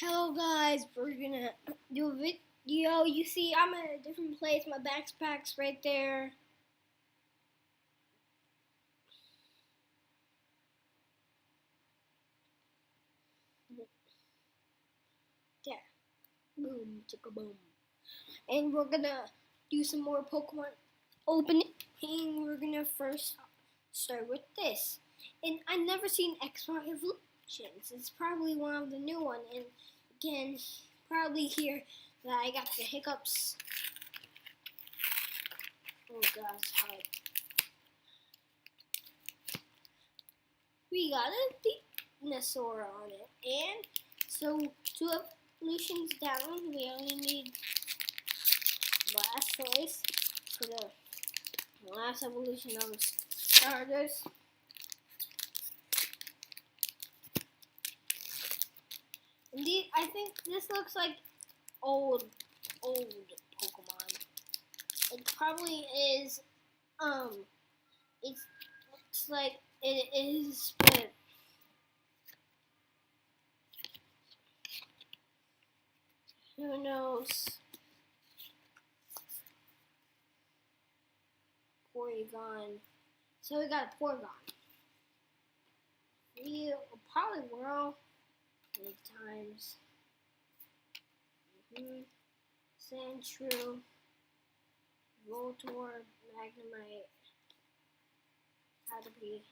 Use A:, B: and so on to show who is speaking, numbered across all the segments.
A: Hello guys, we're gonna do a video. You see, I'm in a different place. My backpack's right there. There. Boom, chicka boom. And we're gonna do some more Pokemon opening. We're gonna first start with this. And I've never seen X-Y Evolutions. It's probably one of the new one. And again, probably hear that I got the hiccups. Oh gosh, how we got a dinosaur on it. And so 2 evolutions down, we only need last choice for the last evolution of the starters. Indeed, I think this looks like old Pokemon. It probably is, it looks like it is, but who knows? Porygon. So we got a Porygon. We probably whirl 8 times. Sandshrew, Voltorb, Magnemite, Caterpie,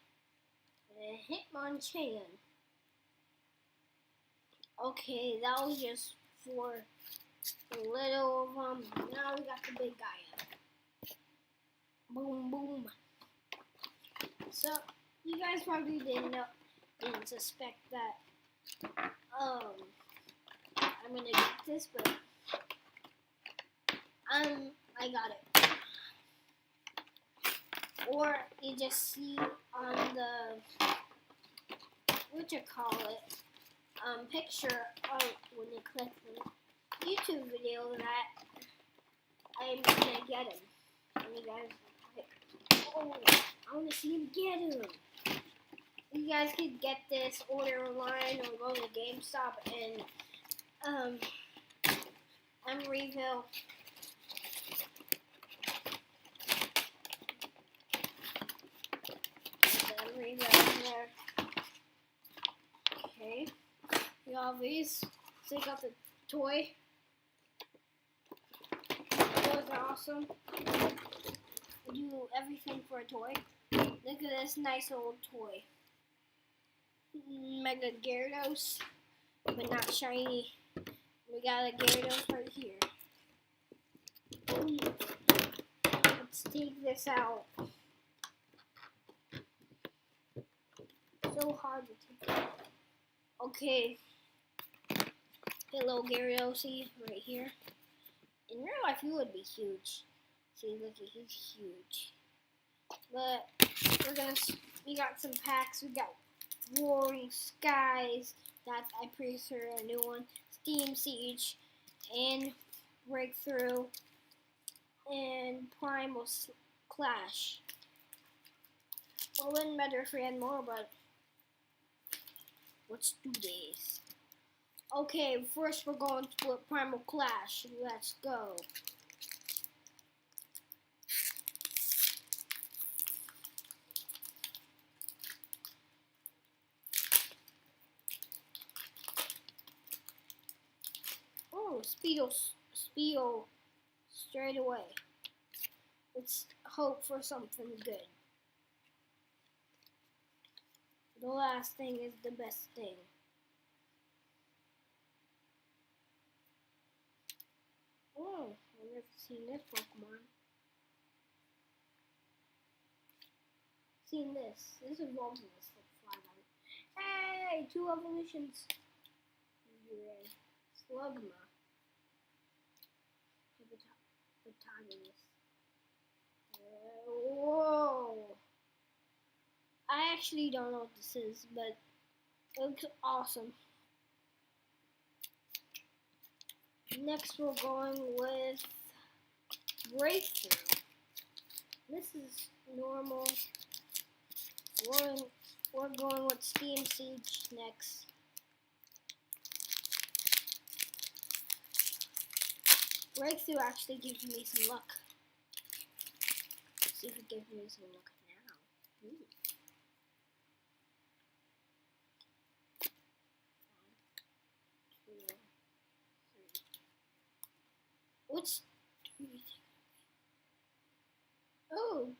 A: and Hitmonchan. Okay, that was just for the little of them. Now we got the big guy. Boom, boom. So you guys probably didn't suspect that I'm gonna get this, but I got it. Or you just see on the picture when you click the YouTube video that I'm gonna get him. And you guys like, oh, I wanna see him get him. You guys could get this, order online or go to GameStop and Emeryville. There. Okay, we got these. Take out the toy. Toys are awesome. We do everything for a toy. Look at this nice old toy. Mega Gyarados, but not shiny. We got a Gyarados right here. Let's take this out. So hard to take out. Okay. Hello Gyarados, right here. In real life, he would be huge. See, look, he's huge. But we got some packs. We got Roaring Skies. That's, I'm pretty sure, a new one. Steam Siege and Breakthrough and Primal Clash. Well, wouldn't matter if we had more, but let's do this. Okay, first we're going to a Primal Clash. Let's go. Oh, Speedo straight away. Let's hope for something good. The last thing is the best thing. Oh, I've never seen this Pokemon. Seen this. This evolves in this Flygon. Hey, 2 evolutions. Slugma. Protagonist. Whoa. I actually don't know what this is, but it looks awesome. Next we're going with Breakthrough. This is normal. We're going with Steam Siege next. Breakthrough actually gives me some luck. Let's see if it gives me some luck now. Ooh. 1, 2, 3. What's do you think? Oh.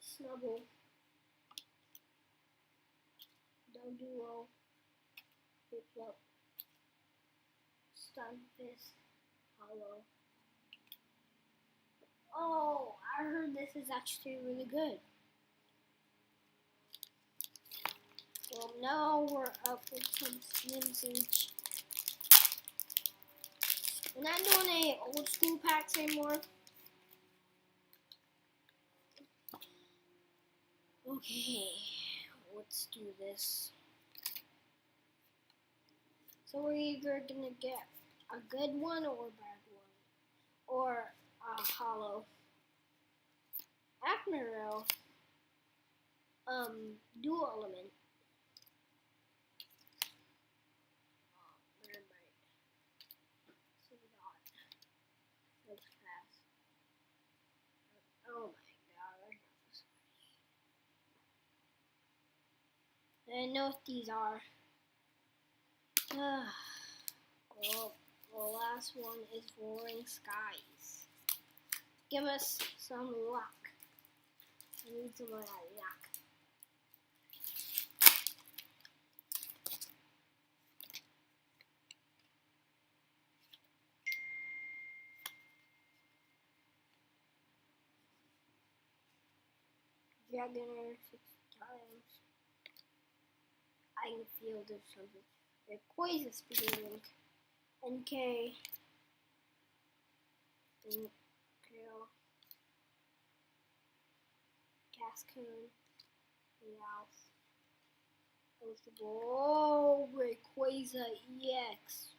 A: Snubble. Duo. Hiccup. Stunfish. Hollow. Oh, I heard this is actually really good. Well, now we're up with some Slimsage. We're not doing any old school packs anymore. Okay, let's do this. So we're either gonna get a good one or a bad one, or a hollow. Admiral, dual element. Where am I? So we got. Let's pass. Oh my god, I got this. I know what these are. Well, the last one is Roaring Skies. Give us some luck. I need some of that luck. Dragonair 6 times. I can feel there's something. Rayquaza speaking. NK. Kale. Cascoon. Meowth. Oh, Rayquaza EX.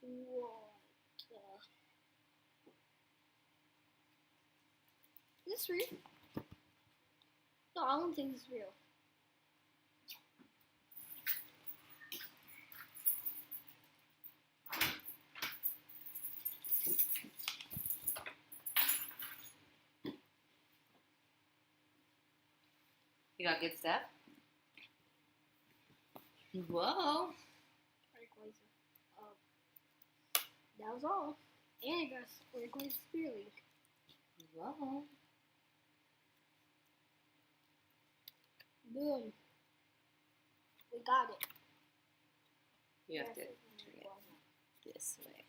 A: What the? Is this real? No, I don't think it's real.
B: You got good stuff? Whoa.
A: Rayquaza. That was all. And I got Rayquaza Spear Link.
B: Whoa.
A: Boom. We got it.
B: You have to turn it this way.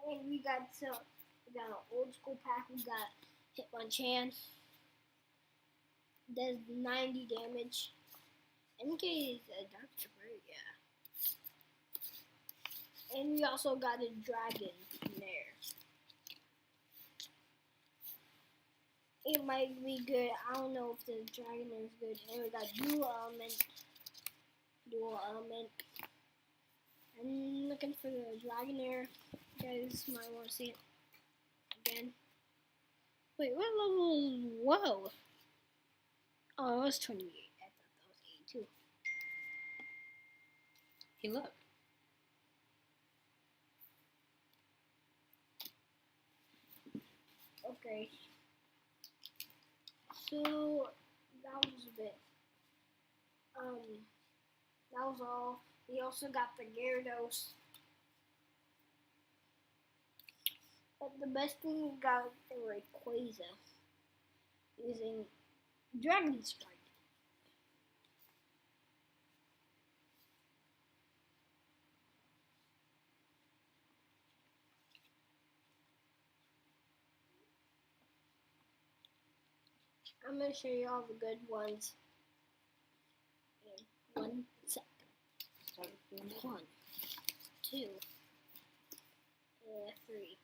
A: And we got an old school pack. We got Hitmonchan. Does 90 damage. NK is a Dr. Bird, yeah. And we also got a Dragonair. It might be good. I don't know if the Dragonair is good. And we got Dual Element. I'm looking for the Dragonair. You guys might want to see it again. Wait, what level is... Whoa! Oh, it was 28. I thought that was 82.
B: Hey, look.
A: Okay. So, that was a bit. That was all. We also got the Gyarados. But the best thing we got the Rayquaza using Dragon Strike. I'm gonna show you all the good ones in 1 second. 1, 2, 3.